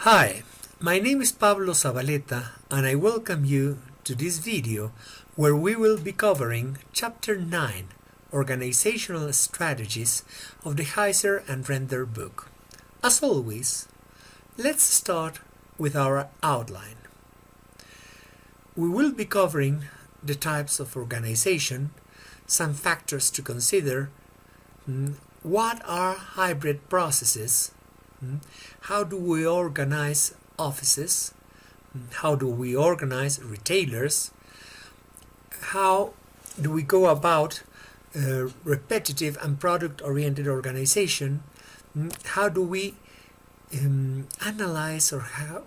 Hi, my name is Pablo Zabaleta and I welcome you to this video where we will be covering Chapter 9, Organizational Strategies of the Heizer and Render book. As always, let's start with our outline. We will be covering the types of organization, some factors to consider, what are hybrid processes, how do we organize offices, how do we organize retailers, how do we go about repetitive and product-oriented organization, how do we analyze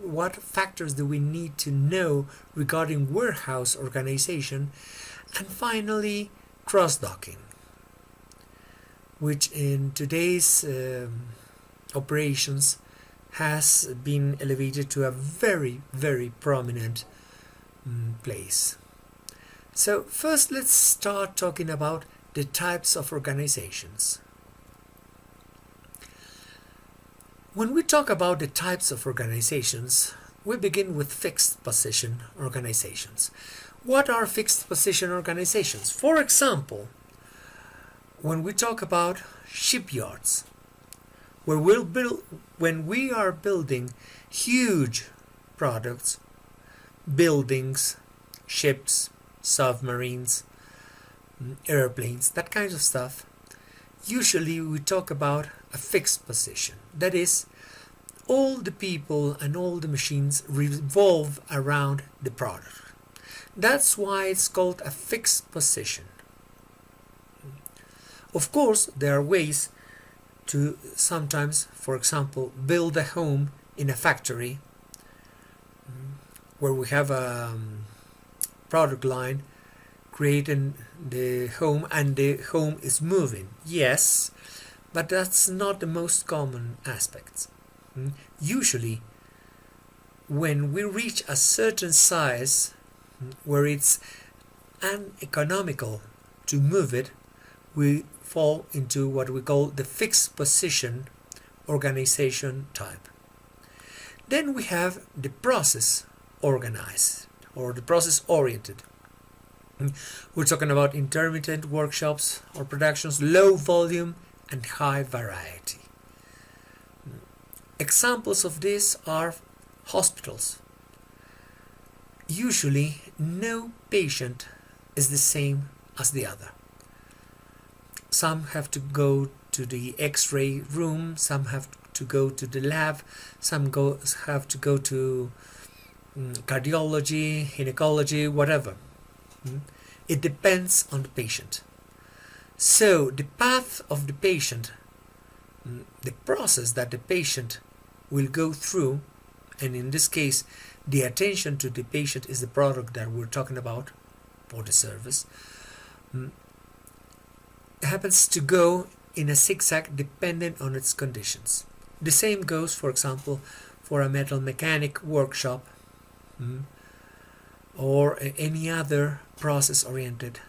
what factors do we need to know regarding warehouse organization, and finally cross-docking, which in today's operations has been elevated to a very, very prominent place. So first let's start talking about the types of organizations. When we talk about the types of organizations, we begin with fixed position organizations. What are fixed position organizations? For example, when we talk about shipyards, when we are building huge products, buildings, ships, submarines, airplanes, that kind of stuff, usually we talk about a fixed position. That is, all the people and all the machines revolve around the product. That's why it's called a fixed position. Of course, there are ways to sometimes, for example, build a home in a factory where we have a product line creating the home and the home is moving. Yes, but that's not the most common aspects. Usually, when we reach a certain size where it's uneconomical to move it, we fall into what we call the fixed position organization type. Then we have the process organized or the process oriented. We're talking about intermittent workshops or productions, low volume and high variety. Examples of this are hospitals. Usually no patient is the same as the other. Some have to go to the X-ray room, some have to go to the lab, some have to go to cardiology, gynecology, whatever. It depends on the patient. So the path of the patient, the process that the patient will go through, and in this case the attention to the patient is the product that we're talking about, or the service, happens to go in a zigzag dependent on its conditions. The same goes, for example, for a metal mechanic workshop or any other process-oriented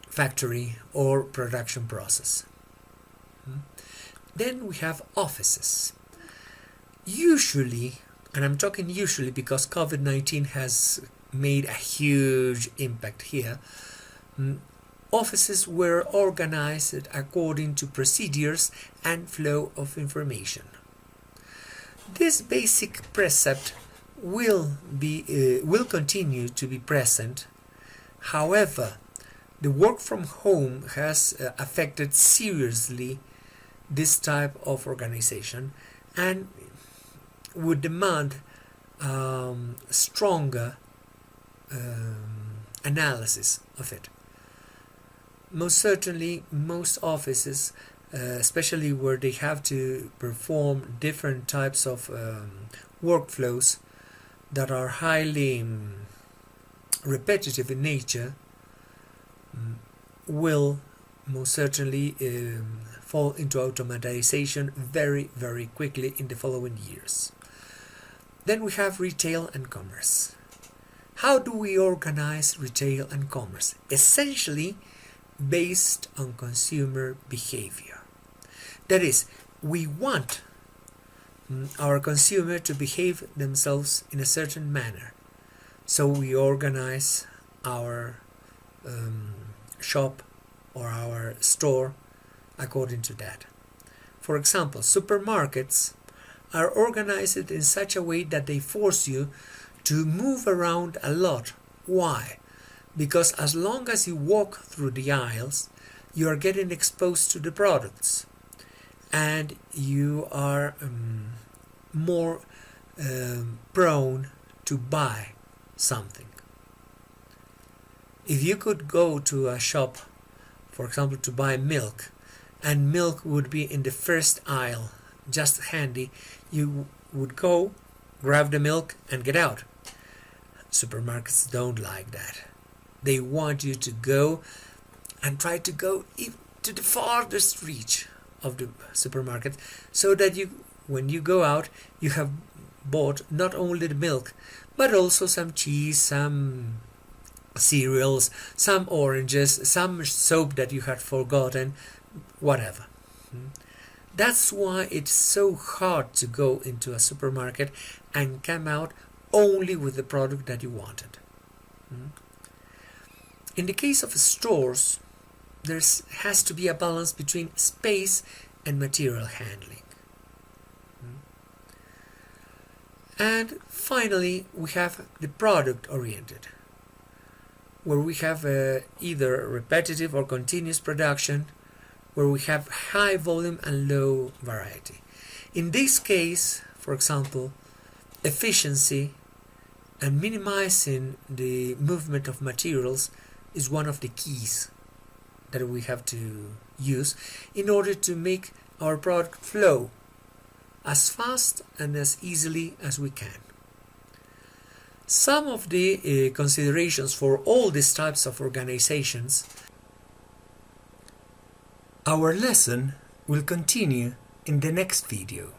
factory or production process. Then we have offices. Usually, and I'm talking usually because COVID-19 has made a huge impact here, offices were organized according to procedures and flow of information. This basic precept will continue to be present. However, the work from home has affected seriously this type of organization and would demand stronger analysis of it. Most certainly, most offices, especially where they have to perform different types of workflows that are highly repetitive in nature, will most certainly fall into automatization very, very quickly in the following years. Then we have retail and commerce. How do we organize retail and commerce? Essentially based on consumer behavior. That is, we want our consumer to behave themselves in a certain manner. So we organize our shop or our store according to that. For example, supermarkets are organized in such a way that they force you to move around a lot. Why? Because as long as you walk through the aisles, you are getting exposed to the products and you are more prone to buy something. If you could go to a shop, for example, to buy milk, and milk would be in the first aisle, just handy, you would go, grab the milk, and get out. Supermarkets don't like that. They want you to go and try to go to the farthest reach of the supermarket, so that when you go out, you have bought not only the milk, but also some cheese, some cereals, some oranges, some soap that you had forgotten, whatever. That's why it's so hard to go into a supermarket and come out only with the product that you wanted. In the case of stores, there has to be a balance between space and material handling. And finally, we have the product oriented, where we have either repetitive or continuous production, where we have high volume and low variety. In this case, for example, efficiency and minimizing the movement of materials is one of the keys that we have to use in order to make our product flow as fast and as easily as we can. Some of the considerations for all these types of organizations. Our lesson will continue in the next video.